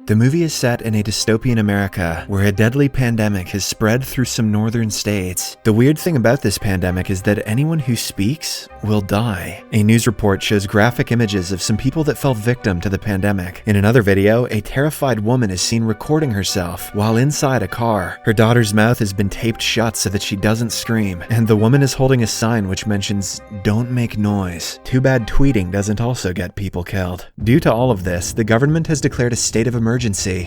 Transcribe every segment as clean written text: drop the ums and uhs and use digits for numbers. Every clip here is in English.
The movie is set in a dystopian America where a deadly pandemic has spread through some northern states. The weird thing about this pandemic is that anyone who speaks will die. A news report shows graphic images of some people that fell victim to the pandemic. In another video, a terrified woman is seen recording herself while inside a car. Her daughter's mouth has been taped shut so that she doesn't scream, and the woman is holding a sign which mentions, "Don't make noise." Too bad tweeting doesn't also get people killed. Due to all of this, the government has declared a state of emergency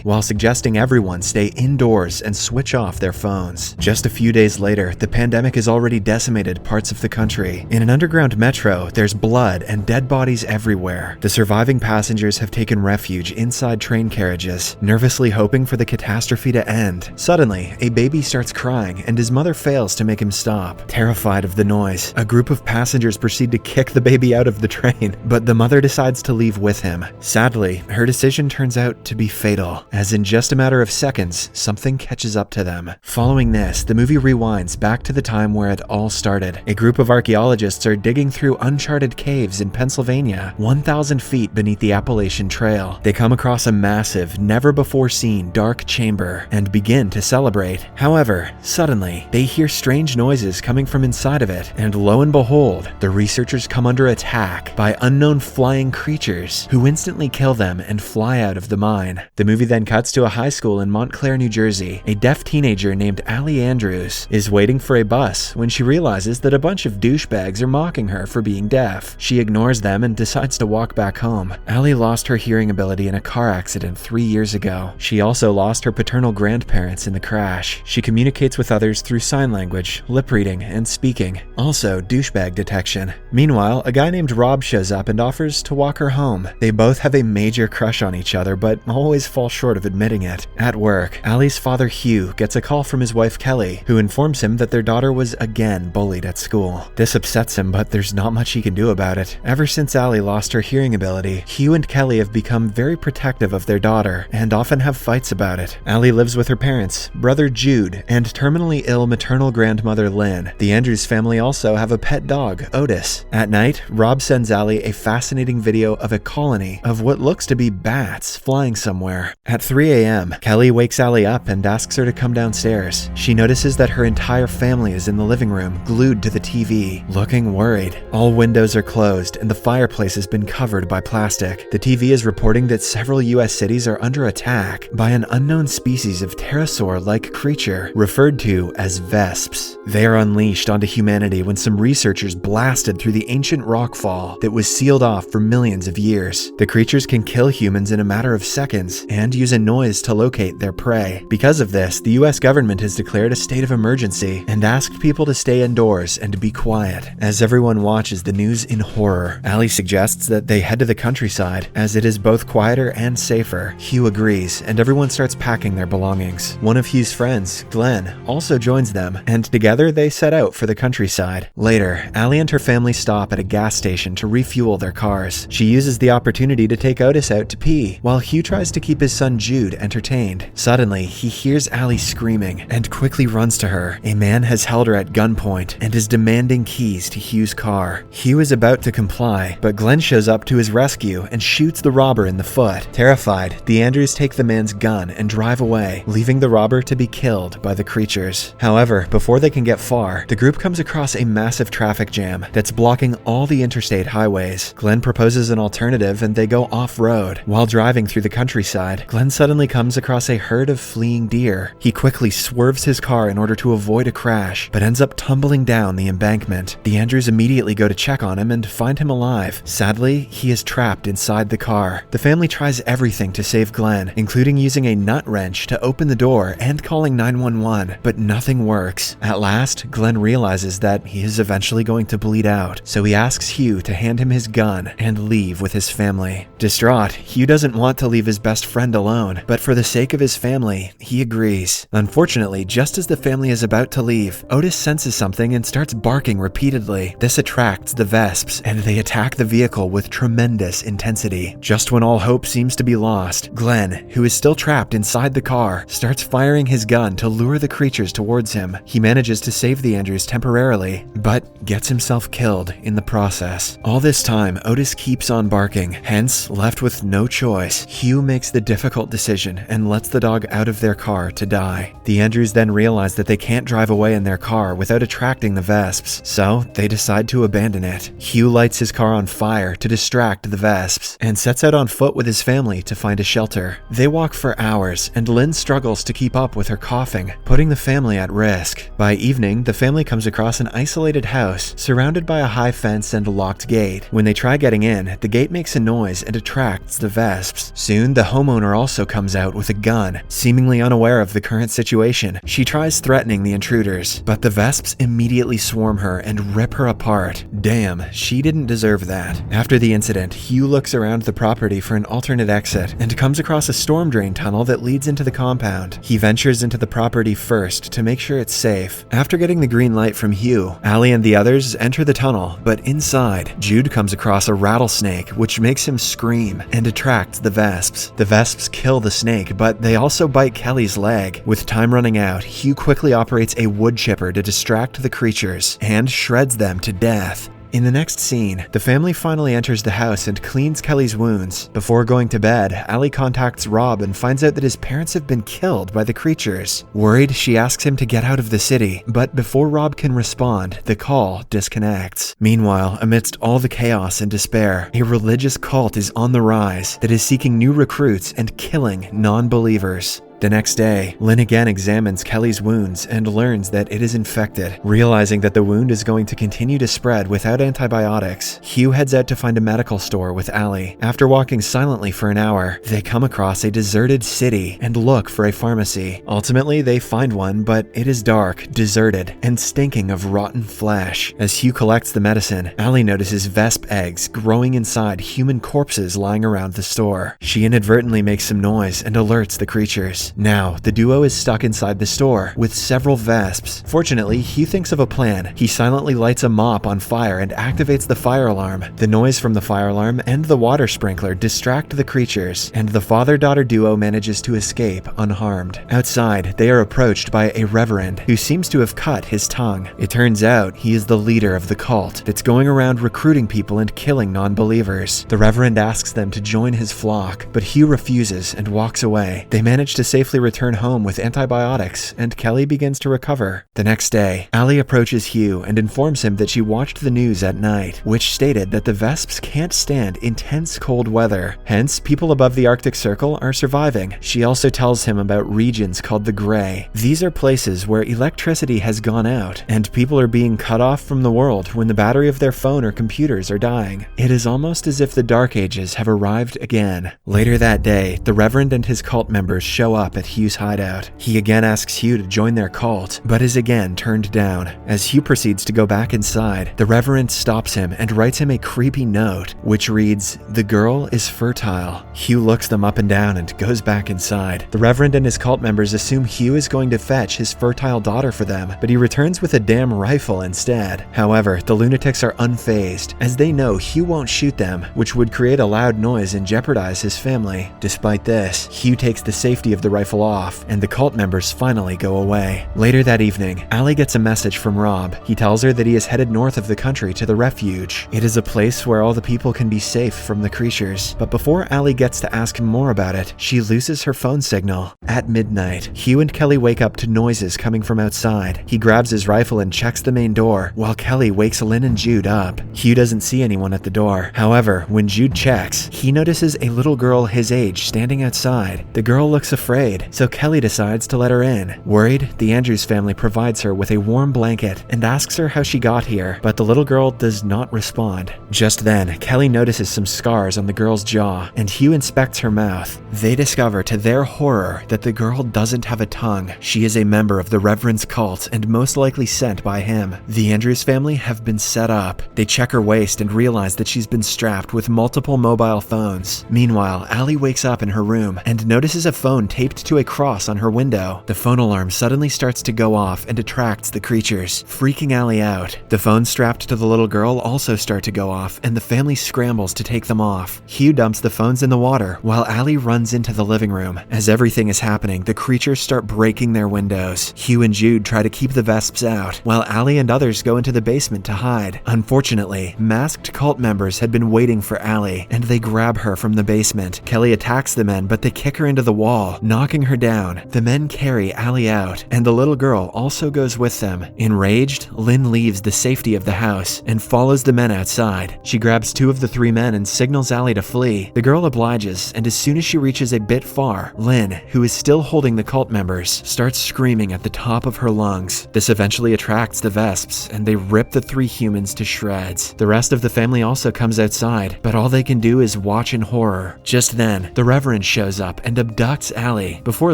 while suggesting everyone stay indoors and switch off their phones. Just a few days later, the pandemic has already decimated parts of the country. In an underground metro, there's blood and dead bodies everywhere. The surviving passengers have taken refuge inside train carriages, nervously hoping for the catastrophe to end. Suddenly, a baby starts crying and his mother fails to make him stop. Terrified of the noise, a group of passengers proceed to kick the baby out of the train, but the mother decides to leave with him. Sadly, her decision turns out to be fatal, as in just a matter of seconds, something catches up to them. Following this, the movie rewinds back to the time where it all started. A group of archaeologists are digging through uncharted caves in Pennsylvania, 1,000 feet beneath the Appalachian Trail. They come across a massive, never-before-seen dark chamber and begin to celebrate. However, suddenly, they hear strange noises coming from inside of it, and lo and behold, the researchers come under attack by unknown flying creatures who instantly kill them and fly out of the mine. The movie then cuts to a high school in Montclair, New Jersey. A deaf teenager named Allie Andrews is waiting for a bus when she realizes that a bunch of douchebags are mocking her for being deaf. She ignores them and decides to walk back home. Allie lost her hearing ability in a car accident 3 years ago. She also lost her paternal grandparents in the crash. She communicates with others through sign language, lip reading, and speaking. Also, douchebag detection. Meanwhile, a guy named Rob shows up and offers to walk her home. They both have a major crush on each other, but always fall short of admitting it. At work, Allie's father Hugh gets a call from his wife Kelly, who informs him that their daughter was again bullied at school. This upsets him, but there's not much he can do about it. Ever since Allie lost her hearing ability, Hugh and Kelly have become very protective of their daughter and often have fights about it. Allie lives with her parents, brother Jude, and terminally ill maternal grandmother Lynn. The Andrews family also have a pet dog, Otis. At night, Rob sends Allie a fascinating video of a colony of what looks to be bats flying somewhere. At 3 a.m., Kelly wakes Allie up and asks her to come downstairs. She notices that her entire family is in the living room, glued to the TV, looking worried. All windows are closed and the fireplace has been covered by plastic. The TV is reporting that several US cities are under attack by an unknown species of pterosaur-like creature referred to as vesps. They are unleashed onto humanity when some researchers blasted through the ancient rock fall that was sealed off for millions of years. The creatures can kill humans in a matter of seconds and use a noise to locate their prey. Because of this, the US government has declared a state of emergency and asked people to stay indoors and be quiet. As everyone watches the news in horror, Allie suggests that they head to the countryside as it is both quieter and safer. Hugh agrees, and everyone starts packing their belongings. One of Hugh's friends, Glenn, also joins them, and together they set out for the countryside. Later, Allie and her family stop at a gas station to refuel their cars. She uses the opportunity to take Otis out to pee, while Hugh tries to keep his son Jude entertained. Suddenly, he hears Allie screaming and quickly runs to her. A man has held her at gunpoint and is demanding keys to Hugh's car. Hugh is about to comply, but Glenn shows up to his rescue and shoots the robber in the foot. Terrified, the Andrews take the man's gun and drive away, leaving the robber to be killed by the creatures. However, before they can get far, the group comes across a massive traffic jam that's blocking all the interstate highways. Glenn proposes an alternative and they go off-road. While driving through the countryside, Glenn suddenly comes across a herd of fleeing deer. He quickly swerves his car in order to avoid a crash, but ends up tumbling down the embankment. The Andrews immediately go to check on him and find him alive. Sadly, he is trapped inside the car. The family tries everything to save Glenn, including using a nut wrench to open the door and calling 911, but nothing works. At last, Glenn realizes that he is eventually going to bleed out, so he asks Hugh to hand him his gun and leave with his family. Distraught, Hugh doesn't want to leave his best friend alone, but for the sake of his family, he agrees. Unfortunately, just as the family is about to leave, Otis senses something and starts barking repeatedly. This This attracts the vesps, and they attack the vehicle with tremendous intensity. Just when all hope seems to be lost, Glenn, who is still trapped inside the car, starts firing his gun to lure the creatures towards him. He manages to save the Andrews temporarily, but gets himself killed in the process. All this time, Otis keeps on barking. Hence, left with no choice, Hugh makes the difficult decision and lets the dog out of their car to die. The Andrews then realize that they can't drive away in their car without attracting the vesps, so they decide to abandon it. Hugh lights his car on fire to distract the vesps and sets out on foot with his family to find a shelter. They walk for hours, and Lynn struggles to keep up with her coughing, putting the family at risk. By evening, the family comes across an isolated house surrounded by a high fence and a locked gate. When they try getting in, the gate makes a noise and attracts the vesps. Soon, the homeowner also comes out with a gun, seemingly unaware of the current situation. She tries threatening the intruders, but the vesps immediately swarm her and rip her apart. Damn, she didn't deserve that. After the incident, Hugh looks around the property for an alternate exit and comes across a storm drain tunnel that leads into the compound. He ventures into the property first to make sure it's safe. After getting the green light from Hugh, Allie and the others enter the tunnel, but inside, Jude comes across a rattlesnake, which makes him scream and attracts the vesps. The vesps kill the snake, but they also bite Kelly's leg. With time running out, Hugh quickly operates a wood chipper to distract the creatures and shreds them to death. In the next scene, the family finally enters the house and cleans Kelly's wounds. Before going to bed, Allie contacts Rob and finds out that his parents have been killed by the creatures. Worried, she asks him to get out of the city, but before Rob can respond, the call disconnects. Meanwhile, amidst all the chaos and despair, a religious cult is on the rise that is seeking new recruits and killing non-believers. The next day, Lynn again examines Kelly's wounds and learns that it is infected. Realizing that the wound is going to continue to spread without antibiotics, Hugh heads out to find a medical store with Allie. After walking silently for an hour, they come across a deserted city and look for a pharmacy. Ultimately, they find one, but it is dark, deserted, and stinking of rotten flesh. As Hugh collects the medicine, Allie notices vesp eggs growing inside human corpses lying around the store. She inadvertently makes some noise and alerts the creatures. Now, the duo is stuck inside the store with several vesps. Fortunately, Hugh thinks of a plan. He silently lights a mop on fire and activates the fire alarm. The noise from the fire alarm and the water sprinkler distract the creatures, and the father-daughter duo manages to escape unharmed. Outside, they are approached by a reverend who seems to have cut his tongue. It turns out he is the leader of the cult that's going around recruiting people and killing non-believers. The reverend asks them to join his flock, but Hugh refuses and walks away. They manage to safely return home with antibiotics, and Kelly begins to recover. The next day, Allie approaches Hugh and informs him that she watched the news at night, which stated that the vesps can't stand intense cold weather. Hence, people above the Arctic Circle are surviving. She also tells him about regions called the Gray. These are places where electricity has gone out, and people are being cut off from the world when the battery of their phone or computers are dying. It is almost as if the Dark Ages have arrived again. Later that day, the Reverend and his cult members show up at Hugh's hideout. He again asks Hugh to join their cult, but is again turned down. As Hugh proceeds to go back inside, the Reverend stops him and writes him a creepy note, which reads, "The girl is fertile." Hugh looks them up and down and goes back inside. The Reverend and his cult members assume Hugh is going to fetch his fertile daughter for them, but he returns with a damn rifle instead. However, the lunatics are unfazed, as they know Hugh won't shoot them, which would create a loud noise and jeopardize his family. Despite this, Hugh takes the safety of the rifle off, and the cult members finally go away. Later that evening, Allie gets a message from Rob. He tells her that he is headed north of the country to the refuge. It is a place where all the people can be safe from the creatures. But before Allie gets to ask him more about it, she loses her phone signal. At midnight, Hugh and Kelly wake up to noises coming from outside. He grabs his rifle and checks the main door, while Kelly wakes Lynn and Jude up. Hugh doesn't see anyone at the door. However, when Jude checks, he notices a little girl his age standing outside. The girl looks afraid, so Kelly decides to let her in. Worried, the Andrews family provides her with a warm blanket and asks her how she got here, but the little girl does not respond. Just then, Kelly notices some scars on the girl's jaw, and Hugh inspects her mouth. They discover to their horror that the girl doesn't have a tongue. She is a member of the Reverend's cult and most likely sent by him. The Andrews family have been set up. They check her waist and realize that she's been strapped with multiple mobile phones. Meanwhile, Allie wakes up in her room and notices a phone taped hooked to a cross on her window. The phone alarm suddenly starts to go off and attracts the creatures, freaking Allie out. The phones strapped to the little girl also start to go off, and the family scrambles to take them off. Hugh dumps the phones in the water while Allie runs into the living room. As everything is happening, the creatures start breaking their windows. Hugh and Jude try to keep the vesps out, while Allie and others go into the basement to hide. Unfortunately, masked cult members had been waiting for Allie, and they grab her from the basement. Kelly attacks the men, but they kick her into the wall, knocking her down. The men carry Allie out, and the little girl also goes with them. Enraged, Lynn leaves the safety of the house and follows the men outside. She grabs 2 of the 3 men and signals Allie to flee. The girl obliges, and as soon as she reaches a bit far, Lynn, who is still holding the cult members, starts screaming at the top of her lungs. This eventually attracts the vesps, and they rip the 3 humans to shreds. The rest of the family also comes outside, but all they can do is watch in horror. Just then, the Reverend shows up and abducts Allie. Before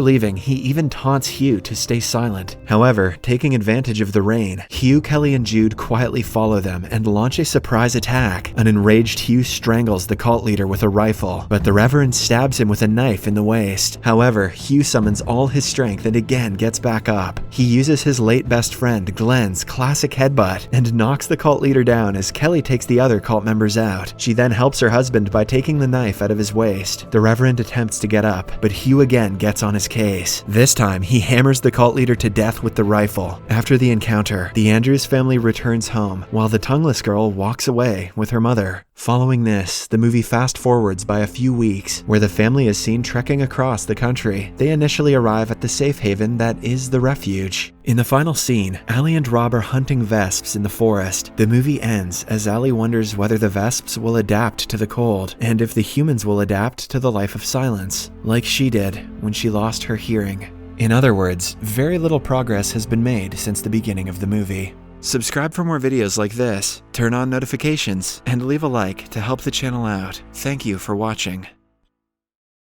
leaving, he even taunts Hugh to stay silent. However, taking advantage of the rain, Hugh, Kelly, and Jude quietly follow them and launch a surprise attack. An enraged Hugh strangles the cult leader with a rifle, but the Reverend stabs him with a knife in the waist. However, Hugh summons all his strength and again gets back up. He uses his late best friend Glenn's classic headbutt and knocks the cult leader down as Kelly takes the other cult members out. She then helps her husband by taking the knife out of his waist. The Reverend attempts to get up, but Hugh again gets on his case. This time, he hammers the cult leader to death with the rifle. After the encounter, the Andrews family returns home, while the tongueless girl walks away with her mother. Following this, the movie fast forwards by a few weeks, where the family is seen trekking across the country. They initially arrive at the safe haven that is the refuge. In the final scene, Allie and Rob are hunting vesps in the forest. The movie ends as Allie wonders whether the vesps will adapt to the cold, and if the humans will adapt to the life of silence, like she did when she lost her hearing. In other words, very little progress has been made since the beginning of the movie. Subscribe for more videos like this, turn on notifications, and leave a like to help the channel out. Thank you for watching.